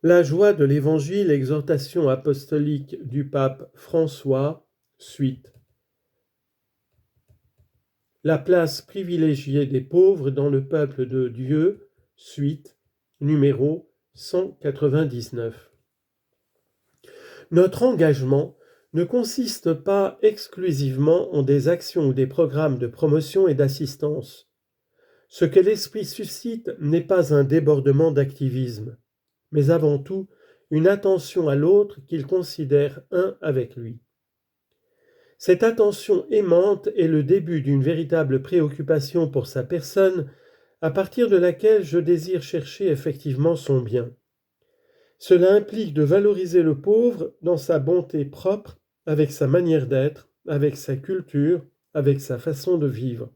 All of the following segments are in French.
La joie de l'Évangile, exhortation apostolique du pape François, suite. La place privilégiée des pauvres dans le peuple de Dieu, suite, numéro 199. Notre engagement ne consiste pas exclusivement en des actions ou des programmes de promotion et d'assistance. Ce que l'Esprit suscite n'est pas un débordement d'activisme, mais avant tout une attention à l'autre qu'il considère un avec lui. Cette attention aimante est le début d'une véritable préoccupation pour sa personne, à partir de laquelle je désire chercher effectivement son bien. Cela implique de valoriser le pauvre dans sa bonté propre, avec sa manière d'être, avec sa culture, avec sa façon de vivre.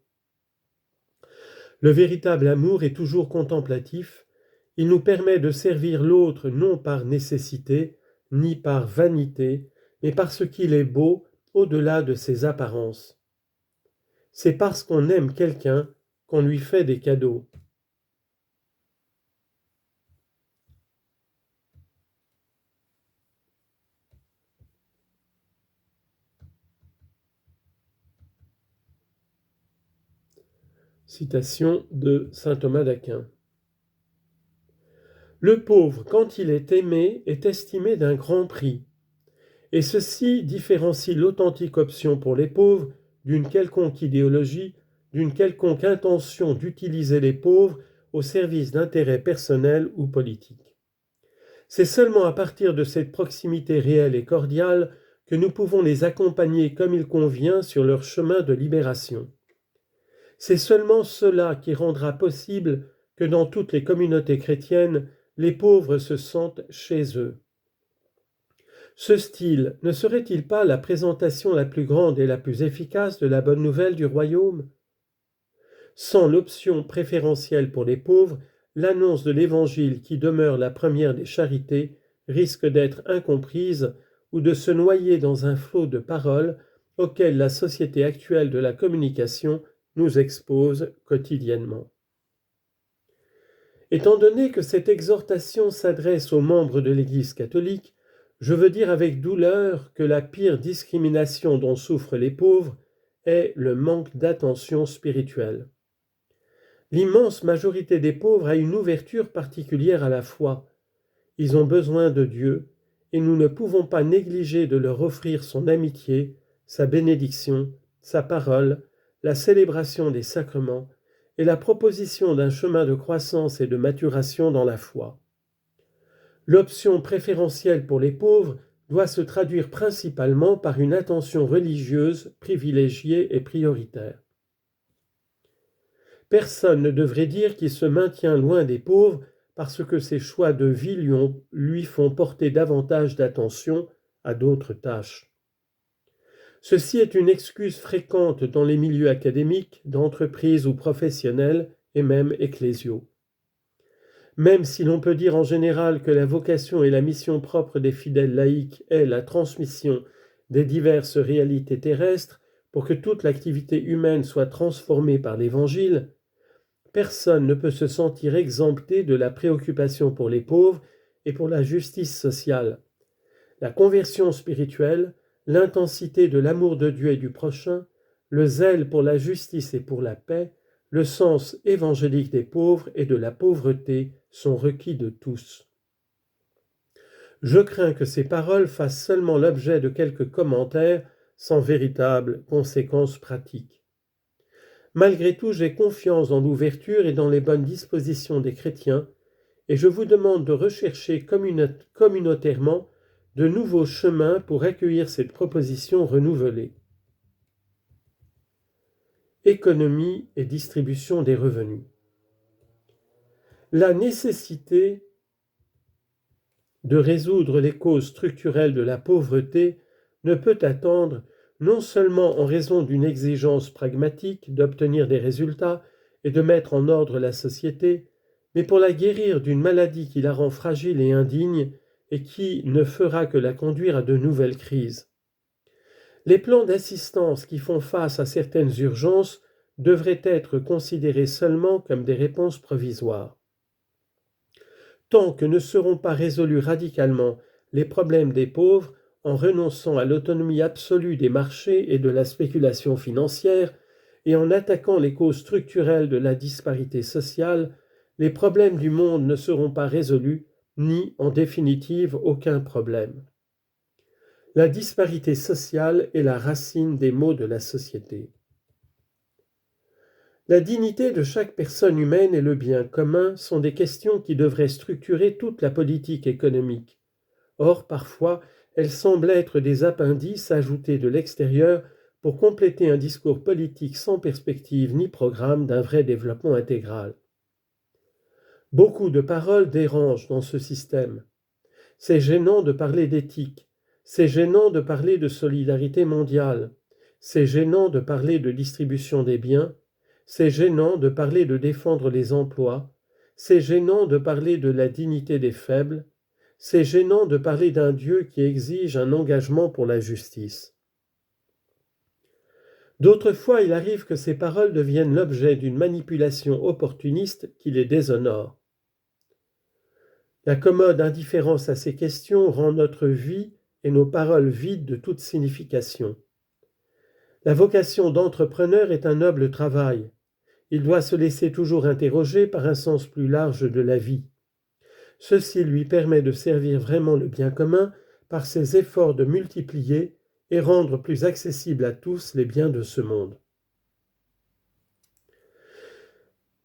Le véritable amour est toujours contemplatif. Il nous permet de servir l'autre non par nécessité, ni par vanité, mais parce qu'il est beau au-delà de ses apparences. C'est parce qu'on aime quelqu'un qu'on lui fait des cadeaux. Citation de saint Thomas d'Aquin. Le pauvre, quand il est aimé, est estimé d'un grand prix. Et ceci différencie l'authentique option pour les pauvres d'une quelconque idéologie, d'une quelconque intention d'utiliser les pauvres au service d'intérêts personnels ou politiques. C'est seulement à partir de cette proximité réelle et cordiale que nous pouvons les accompagner comme il convient sur leur chemin de libération. C'est seulement cela qui rendra possible que dans toutes les communautés chrétiennes, les pauvres se sentent chez eux. Ce style ne serait-il pas la présentation la plus grande et la plus efficace de la bonne nouvelle du royaume ? Sans l'option préférentielle pour les pauvres, l'annonce de l'Évangile qui demeure la première des charités risque d'être incomprise ou de se noyer dans un flot de paroles auxquelles la société actuelle de la communication nous expose quotidiennement. Étant donné que cette exhortation s'adresse aux membres de l'Église catholique, je veux dire avec douleur que la pire discrimination dont souffrent les pauvres est le manque d'attention spirituelle. L'immense majorité des pauvres a une ouverture particulière à la foi. Ils ont besoin de Dieu et nous ne pouvons pas négliger de leur offrir son amitié, sa bénédiction, sa parole, la célébration des sacrements et la proposition d'un chemin de croissance et de maturation dans la foi. L'option préférentielle pour les pauvres doit se traduire principalement par une attention religieuse privilégiée et prioritaire. Personne ne devrait dire qu'il se maintient loin des pauvres parce que ses choix de vie lui font porter davantage d'attention à d'autres tâches. Ceci est une excuse fréquente dans les milieux académiques, d'entreprises ou professionnels et même ecclésiaux. Même si l'on peut dire en général que la vocation et la mission propre des fidèles laïcs est la transmission des diverses réalités terrestres pour que toute l'activité humaine soit transformée par l'Évangile, personne ne peut se sentir exempté de la préoccupation pour les pauvres et pour la justice sociale. La conversion spirituelle, l'intensité de l'amour de Dieu et du prochain, le zèle pour la justice et pour la paix, le sens évangélique des pauvres et de la pauvreté sont requis de tous. Je crains que ces paroles fassent seulement l'objet de quelques commentaires sans véritable conséquence pratique. Malgré tout, j'ai confiance dans l'ouverture et dans les bonnes dispositions des chrétiens, et je vous demande de rechercher communautairement de nouveaux chemins pour accueillir cette proposition renouvelée. Économie et distribution des revenus. La nécessité de résoudre les causes structurelles de la pauvreté ne peut attendre non seulement en raison d'une exigence pragmatique d'obtenir des résultats et de mettre en ordre la société, mais pour la guérir d'une maladie qui la rend fragile et indigne et qui ne fera que la conduire à de nouvelles crises. Les plans d'assistance qui font face à certaines urgences devraient être considérés seulement comme des réponses provisoires. tant que ne seront pas résolus radicalement les problèmes des pauvres en renonçant à l'autonomie absolue des marchés et de la spéculation financière et en attaquant les causes structurelles de la disparité sociale, les problèmes du monde ne seront pas résolus, ni en définitive aucun problème. La disparité sociale est la racine des maux de la société. La dignité de chaque personne humaine et le bien commun sont des questions qui devraient structurer toute la politique économique. Or, parfois, elles semblent être des appendices ajoutés de l'extérieur pour compléter un discours politique sans perspective ni programme d'un vrai développement intégral. Beaucoup de paroles dérangent dans ce système. C'est gênant de parler d'éthique, c'est gênant de parler de solidarité mondiale, c'est gênant de parler de distribution des biens, c'est gênant de parler de défendre les emplois, c'est gênant de parler de la dignité des faibles, c'est gênant de parler d'un Dieu qui exige un engagement pour la justice. D'autres fois, il arrive que ces paroles deviennent l'objet d'une manipulation opportuniste qui les déshonore. La commode indifférence à ces questions rend notre vie et nos paroles vides de toute signification. La vocation d'entrepreneur est un noble travail. Il doit se laisser toujours interroger par un sens plus large de la vie. Ceci lui permet de servir vraiment le bien commun par ses efforts de multiplier et rendre plus accessibles à tous les biens de ce monde.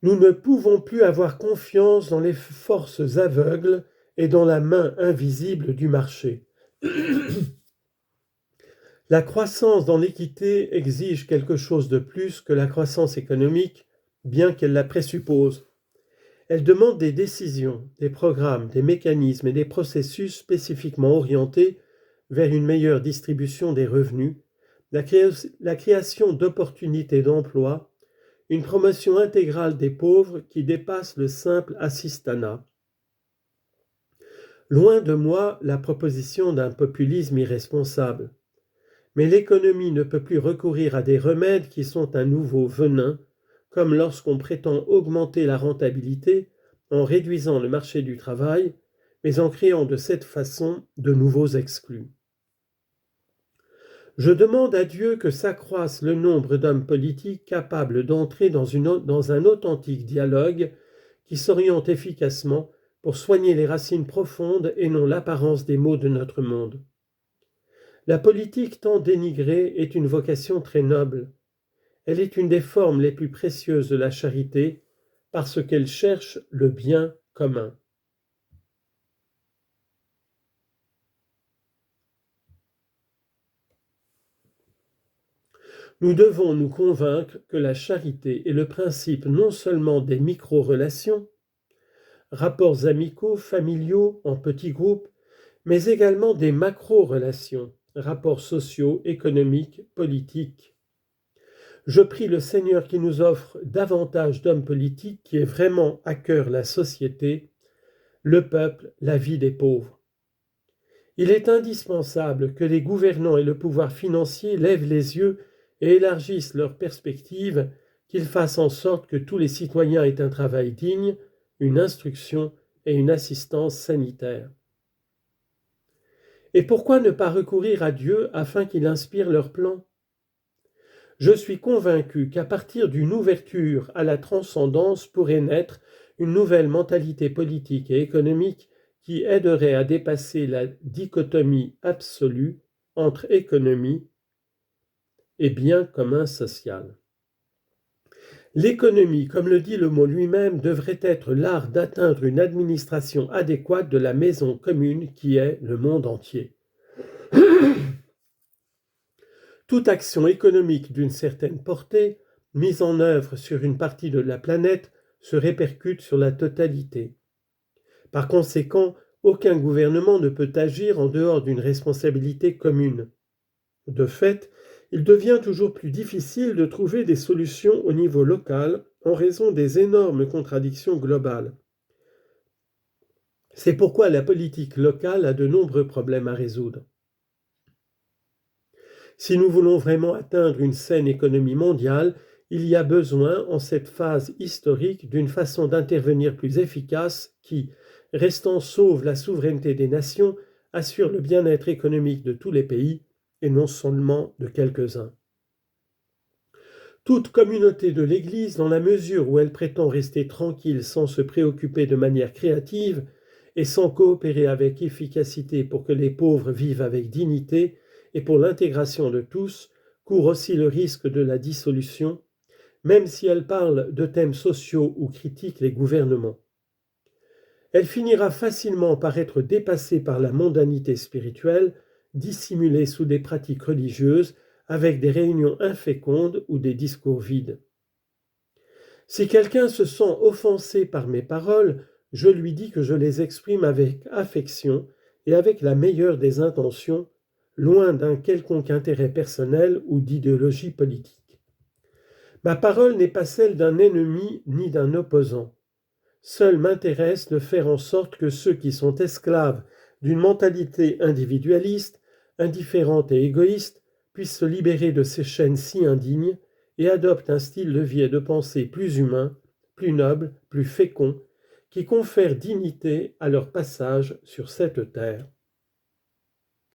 Nous ne pouvons plus avoir confiance dans les forces aveugles et dans la main invisible du marché. La croissance dans l'équité exige quelque chose de plus que la croissance économique, bien qu'elle la présuppose. Elle demande des décisions, des programmes, des mécanismes et des processus spécifiquement orientés vers une meilleure distribution des revenus, la création d'opportunités d'emploi, une promotion intégrale des pauvres qui dépasse le simple assistanat. Loin de moi la proposition d'un populisme irresponsable. Mais l'économie ne peut plus recourir à des remèdes qui sont un nouveau venin, comme lorsqu'on prétend augmenter la rentabilité en réduisant le marché du travail, mais en créant de cette façon de nouveaux exclus. Je demande à Dieu que s'accroisse le nombre d'hommes politiques capables d'entrer dans un authentique dialogue qui s'oriente efficacement pour soigner les racines profondes et non l'apparence des maux de notre monde. La politique tant dénigrée est une vocation très noble. Elle est une des formes les plus précieuses de la charité parce qu'elle cherche le bien commun. Nous devons nous convaincre que la charité est le principe non seulement des micro-relations, rapports amicaux, familiaux, en petits groupes, mais également des macro-relations, rapports sociaux, économiques, politiques. Je prie le Seigneur qui nous offre davantage d'hommes politiques qui aient vraiment à cœur la société, le peuple, la vie des pauvres. Il est indispensable que les gouvernants et le pouvoir financier lèvent les yeux et élargissent leurs perspectives, qu'ils fassent en sorte que tous les citoyens aient un travail digne, une instruction et une assistance sanitaire. Et pourquoi ne pas recourir à Dieu afin qu'il inspire leurs plans ? Je suis convaincu qu'à partir d'une ouverture à la transcendance pourrait naître une nouvelle mentalité politique et économique qui aiderait à dépasser la dichotomie absolue entre économie et bien commun social. L'économie, comme le dit le mot lui-même, devrait être l'art d'atteindre une administration adéquate de la maison commune qui est le monde entier. Toute action économique d'une certaine portée, mise en œuvre sur une partie de la planète, se répercute sur la totalité. Par conséquent, aucun gouvernement ne peut agir en dehors d'une responsabilité commune. De fait, il devient toujours plus difficile de trouver des solutions au niveau local en raison des énormes contradictions globales. C'est pourquoi la politique locale a de nombreux problèmes à résoudre. Si nous voulons vraiment atteindre une saine économie mondiale, il y a besoin, en cette phase historique, d'une façon d'intervenir plus efficace qui, restant sauve la souveraineté des nations, assure le bien-être économique de tous les pays et non seulement de quelques-uns. Toute communauté de l'Église, dans la mesure où elle prétend rester tranquille sans se préoccuper de manière créative et sans coopérer avec efficacité pour que les pauvres vivent avec dignité et pour l'intégration de tous, court aussi le risque de la dissolution, même si elle parle de thèmes sociaux ou critique les gouvernements. Elle finira facilement par être dépassée par la mondanité spirituelle, dissimulée sous des pratiques religieuses, avec des réunions infécondes ou des discours vides. Si quelqu'un se sent offensé par mes paroles, je lui dis que je les exprime avec affection et avec la meilleure des intentions, loin d'un quelconque intérêt personnel ou d'idéologie politique. Ma parole n'est pas celle d'un ennemi ni d'un opposant. Seul m'intéresse de faire en sorte que ceux qui sont esclaves d'une mentalité individualiste, indifférente et égoïste, puissent se libérer de ces chaînes si indignes et adoptent un style de vie et de pensée plus humain, plus noble, plus fécond, qui confère dignité à leur passage sur cette terre.